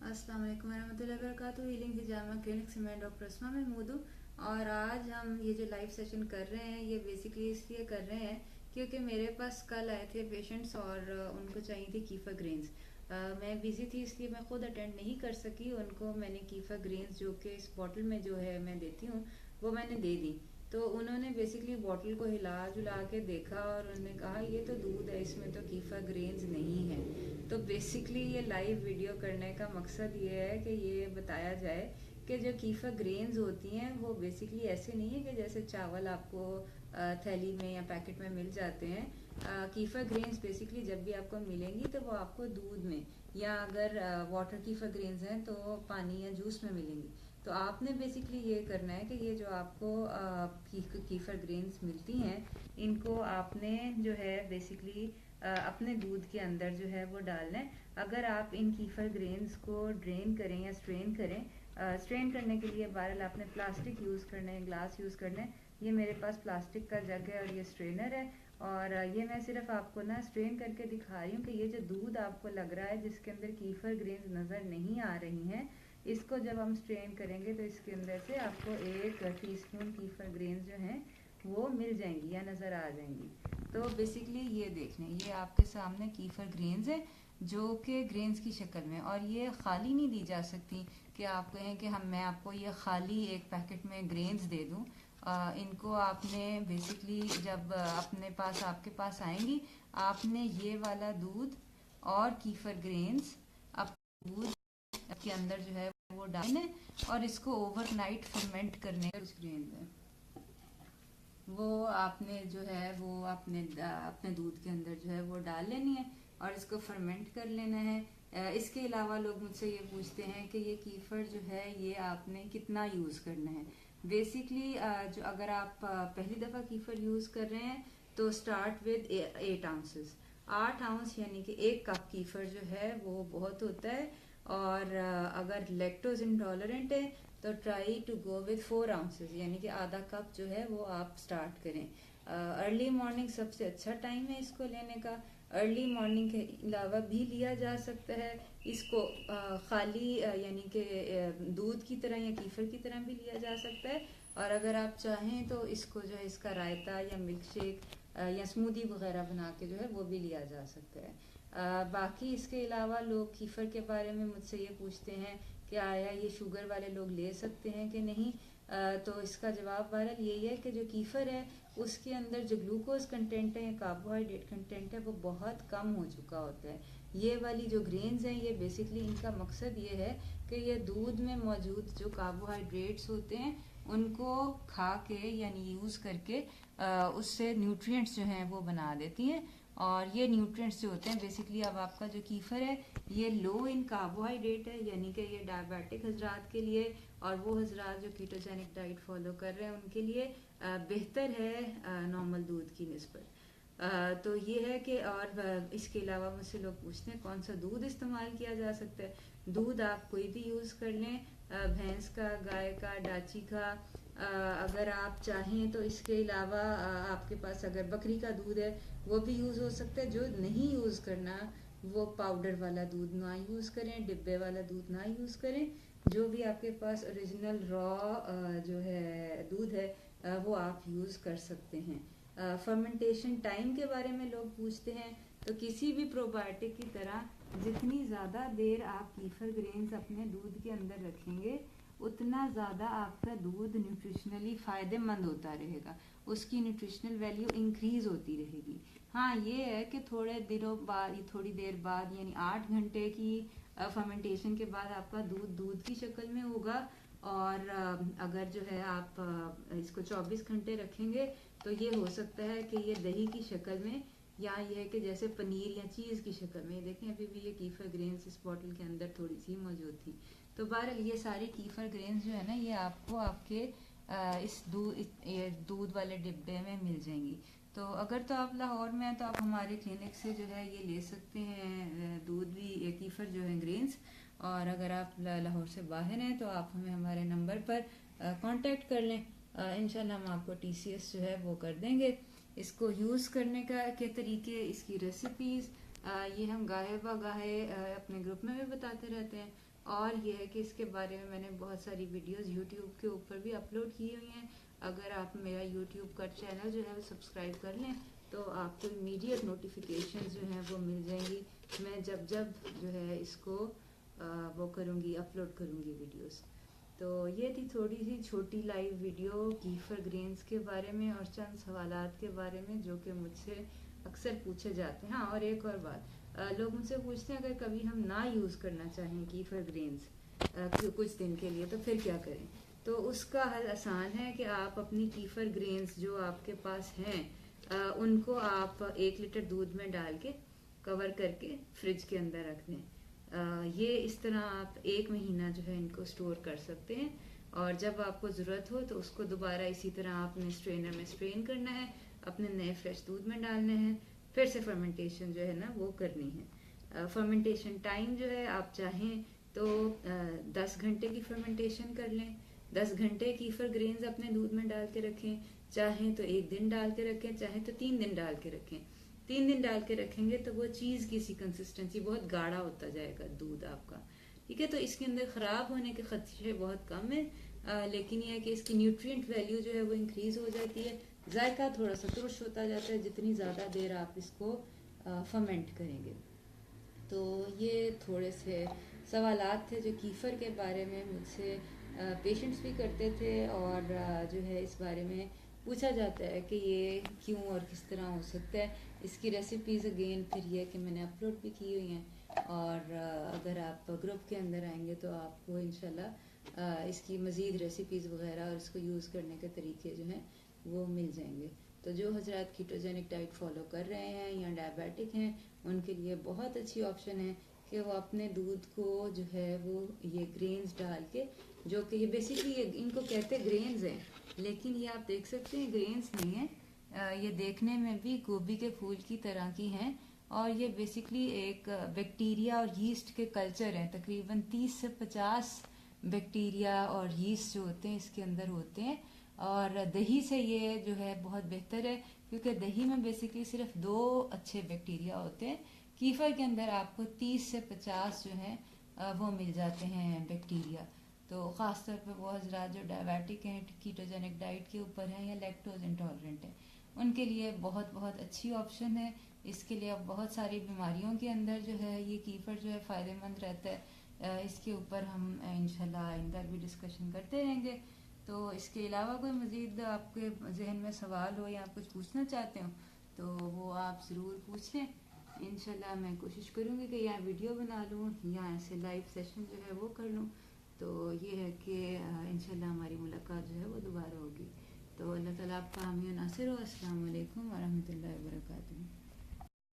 अस्सलाम वालेकुम रहमतुल्लाहि व बरकातुहू। हीलिंग हिजामा क्लिनिक से मैं डॉक्टर अस्मा महमूद हूँ। और आज हम ये जो लाइव सेशन कर रहे हैं ये बेसिकली इसलिए कर रहे हैं क्योंकि मेरे पास कल आए थे पेशेंट्स और उनको चाहिए थी कीफ़ा ग्रेन्स। मैं बिज़ी थी इसलिए मैं ख़ुद अटेंड नहीं कर सकी। उनको मैंने कीफ़ा ग्रेन्स जो कि इस बॉटल में जो है मैं देती हूँ वो मैंने दे दी। तो उन्होंने बेसिकली बॉटल को हिला जुला के देखा और उन्होंने कहा ये तो दूध है, इसमें तो कीफ़ा ग्रेन्स नहीं है। तो बेसिकली ये लाइव वीडियो करने का मकसद ये है कि ये बताया जाए कि जो कीफ़ा ग्रेन्स होती हैं वो बेसिकली ऐसे नहीं है कि जैसे चावल आपको थैली में या पैकेट में मिल जाते हैं। कीफ़ा ग्रेन्स बेसिकली जब भी आपको मिलेंगी तो वो आपको दूध में, या अगर वाटर कीफ़ा ग्रेन्स हैं तो पानी या जूस में मिलेंगी। तो आपने बेसिकली ये करना है कि ये जो आपको कीफ़ा ग्रेन्स मिलती हैं इनको आपने जो है बेसिकली अपने दूध के अंदर जो है वो डालना है। अगर आप इन कीफ़र ग्रेन्स को ड्रेन करें या स्ट्रेन करें, स्ट्रेन करने के लिए बहरहाल आपने प्लास्टिक यूज़ करना है, ग्लास यूज़ करना है। ये मेरे पास प्लास्टिक का जग है और ये स्ट्रेनर है। और ये मैं सिर्फ आपको ना स्ट्रेन करके दिखा रही हूँ कि ये जो दूध आपको लग रहा है जिसके अंदर कीफ़र ग्रेन्स नज़र नहीं आ रही हैं, इसको जब हम स्ट्रेन करेंगे तो इसके अंदर से आपको 1 टीस्पून कीफ़र ग्रेन्स जो हैं वो मिल जाएंगी या नज़र आ जाएंगी। तो बेसिकली ये देख लें, ये आपके सामने कीफ़र ग्रेन्स है जो कि ग्रेन्स की शक्ल में, और ये खाली नहीं दी जा सकती कि आप कहें कि मैं आपको ये खाली एक पैकेट में ग्रेन्स दे दूं। इनको आपने बेसिकली जब अपने पास आपके पास आएंगी आपने ये वाला दूध और कीफ़र ग्रेन्स अपने दूध के अंदर जो है वो डालने और इसको ओवरनाइट फर्मेंट करने का ग्रेन्स है वो आपने जो है वो अपने दूध के अंदर जो है वो डाल लेनी है और इसको फर्मेंट कर लेना है। इसके अलावा लोग मुझसे ये पूछते हैं कि ये कीफ़र जो है ये आपने कितना यूज़ करना है। बेसिकली जो अगर आप पहली दफ़ा कीफ़र यूज़ कर रहे हैं तो स्टार्ट विद 8 आउंसेस। 8 आउंस यानी कि 1 कप कीफ़र जो है वो बहुत होता है। और अगर लैक्टोज इंटॉलरेंट है तो try to go with 4 ounces, यानी कि आधा कप जो है वो आप स्टार्ट करें। अर्ली मॉर्निंग सबसे अच्छा टाइम है इसको लेने का। अर्ली मॉर्निंग के अलावा भी लिया जा सकता है इसको खाली यानी कि दूध की तरह या कीफ़र की तरह भी लिया जा सकता है। और अगर आप चाहें तो इसको जो है इसका रायता या मिल्क शेक या स्मूदी वगैरह बना के जो है वो भी लिया जा सकता है। बाकी इसके अलावा लोग कीफ़र के बारे में मुझसे ये पूछते हैं कि आया ये शुगर वाले लोग ले सकते हैं कि नहीं। तो इसका जवाब बहरहाल यही है कि जो कीफ़र है उसके अंदर जो ग्लूकोज कंटेंट है या कार्बोहाइड्रेट कंटेंट है वो बहुत कम हो चुका होता है। ये वाली जो ग्रेन्स हैं ये बेसिकली इनका मकसद ये है कि ये दूध में मौजूद जो कार्बोहाइड्रेट्स होते हैं उनको खा के यानी यूज़ करके उससे न्यूट्रिएंट्स जो हैं वो बना देती हैं। और ये न्यूट्रिएंट्स जो होते हैं बेसिकली अब आपका जो कीफ़र है ये लो इन कार्बोहाइड्रेट है, यानी कि ये डायबिटिक हजरात के लिए और वो हजरात जो कीटोजेनिक डाइट फॉलो कर रहे हैं उनके लिए बेहतर है नॉर्मल दूध की निस्बत। तो ये है कि और इसके अलावा मुझसे लोग पूछते हैं कौन सा दूध इस्तेमाल किया जा सकता है। दूध आप कोई भी यूज़ कर लें, भैंस का, गाय का, डाची का। अगर आप चाहें तो इसके अलावा आपके पास अगर बकरी का दूध है वो भी यूज़ हो सकता है। जो नहीं यूज़ करना वो पाउडर वाला दूध ना यूज़ करें, डिब्बे वाला दूध ना यूज़ करें। जो भी आपके पास ओरिजिनल रॉ जो है दूध है वो आप यूज़ कर सकते हैं। फर्मेंटेशन टाइम के बारे में लोग पूछते हैं, तो किसी भी प्रोबायोटिक की तरह जितनी ज़्यादा देर आप कीफ़र ग्रेन्स अपने दूध के अंदर रखेंगे उतना ज़्यादा आपका दूध न्यूट्रिशनली फ़ायदेमंद होता रहेगा, उसकी न्यूट्रिशनल वैल्यू इंक्रीज़ होती रहेगी। हाँ ये है कि थोड़ी देर बाद यानी 8 घंटे की फर्मेंटेशन के बाद आपका दूध दूध की शक्ल में होगा। और अगर जो है आप इसको 24 घंटे रखेंगे तो ये हो सकता है कि ये दही की शक्ल में, या ये है कि जैसे पनीर या चीज़ की शक्ल में। देखें अभी भी ये कीफ़र ग्रेन्स इस बॉटल के अंदर थोड़ी सी मौजूद थी। तो बहरहाल ये सारे कीफ़र ग्रेन्स जो है ना ये आपको आपके इस दूध वाले डिब्बे में मिल जाएंगी। तो अगर तो आप लाहौर में हैं तो आप हमारे क्लिनिक से जो है ये ले सकते हैं दूध भी कीफ़र जो है ग्रेन्स। और अगर आप लाहौर से बाहर हैं तो आप हमें हमारे नंबर पर कांटेक्ट कर लें। इंशाल्लाह हम आपको टीसीएस जो है वो कर देंगे। इसको यूज़ करने के तरीके, इसकी रेसिपीज़ ये हम गाहे ब गाहे अपने ग्रुप में भी बताते रहते हैं। और ये है कि इसके बारे में मैंने बहुत सारी वीडियोस यूट्यूब के ऊपर भी अपलोड की हुई हैं। अगर आप मेरा यूट्यूब का चैनल जो है वो सब्सक्राइब कर लें तो आपको इमीडिएट नोटिफिकेशन जो हैं वो मिल जाएंगी। मैं जब जब जो है इसको वो करूँगी, अपलोड करूँगी वीडियोस। तो ये थी थोड़ी सी छोटी लाइव वीडियो कीफर ग्रेन्स के बारे में और चंद सवालात के बारे में जो कि मुझसे अक्सर पूछे जाते हैं। हाँ, और एक और बात, लोग मुझसे पूछते हैं अगर कभी हम ना यूज़ करना चाहें कीफर ग्रेन्स कुछ दिन के लिए तो फिर क्या करें। तो उसका हल आसान है कि आप अपनी कीफर ग्रेन्स जो आपके पास हैं उनको आप 1 लीटर दूध में डाल के कवर करके फ्रिज के अंदर रख दें। ये इस तरह आप 1 महीना जो है इनको स्टोर कर सकते हैं और जब आपको ज़रूरत हो तो उसको दोबारा इसी तरह आपने स्ट्रेनर में स्ट्रेन करना है, अपने नए फ्रेश दूध में डालने हैं, फिर से फर्मेंटेशन जो है ना वो करनी है। फर्मेंटेशन टाइम जो है आप चाहें तो 10 घंटे की फर्मेंटेशन कर लें, 10 घंटे कीफर ग्रेन्स अपने दूध में डाल के रखें, चाहें तो 1 दिन डाल के रखें, चाहें तो 3 दिन डाल के रखें। 3 दिन डाल के रखेंगे तो वो चीज़ की सी कंसिस्टेंसी बहुत गाढ़ा होता जाएगा दूध आपका। ठीक है, तो इसके अंदर ख़राब होने के खदशे बहुत कम है, लेकिन यह है कि इसकी न्यूट्रिएंट वैल्यू जो है वो इंक्रीज़ हो जाती है, जायका थोड़ा सा तुरश होता जाता है जितनी ज़्यादा देर आप इसको फर्मेंट करेंगे। तो ये थोड़े से सवालात थे जो कीफ़र के बारे में मुझसे पेशेंट्स भी करते थे और जो है इस बारे में पूछा जाता है कि ये क्यों और किस तरह हो सकता है। इसकी रेसिपीज़ अगेन फिर ये कि मैंने अपलोड भी की हुई हैं और अगर आप ग्रुप के अंदर आएंगे तो आपको इंशाल्लाह इसकी मज़ीद रेसिपीज़ वगैरह और इसको यूज़ करने के तरीके जो हैं वो मिल जाएंगे। तो जो हजरात कीटोजेनिक डाइट फॉलो कर रहे हैं या डायबिटिक हैं उनके लिए बहुत अच्छी ऑप्शन है कि वो अपने दूध को जो है वो ये ग्रेन्स डाल के, जो कि ये बेसिकली इनको कहते ग्रेन्स हैं, लेकिन ये आप देख सकते हैं ग्रेन्स नहीं है, ये देखने में भी गोभी के फूल की तरह की हैं और ये बेसिकली एक बैक्टीरिया और यीस्ट के कल्चर हैं। तकरीबन 30 से 50 बैक्टीरिया और यीस्ट जो होते हैं इसके अंदर होते हैं और दही से ये जो है बहुत बेहतर है क्योंकि दही में बेसिकली सिर्फ 2 अच्छे बैक्टीरिया होते हैं। कीफर के अंदर आपको 30 से 50 जो है वो मिल जाते हैं बैक्टीरिया। तो ख़ास तौर पे वो हजरात जो डायबिटिक हैं, कीटोजेनिक डाइट के ऊपर हैं या लैक्टोज इंटॉलरेंट हैं, उनके लिए बहुत बहुत अच्छी ऑप्शन है। इसके लिए अब बहुत सारी बीमारियों के अंदर जो है ये कीफर जो है फ़ायदेमंद रहता है। इसके ऊपर हम इंशाल्लाह आइंदा भी डिस्कशन करते रहेंगे। तो इसके अलावा कोई मज़ीद आपके जहन में सवाल हो या आप कुछ पूछना चाहते हो तो वो आप ज़रूर पूछ लें। इंशाल्लाह मैं कोशिश करूँगी कि या वीडियो बना लूँ या ऐसे लाइव सेशन जो है वो कर लूँ। तो ये है कि इंशाल्लाह हमारी मुलाकात जो है वो दोबारा होगी। तो अल्लाह ताला आपका हामी नासिर हो। अस्सलाम वालेकुम व रहमतुल्लाहि व बरकातुहू।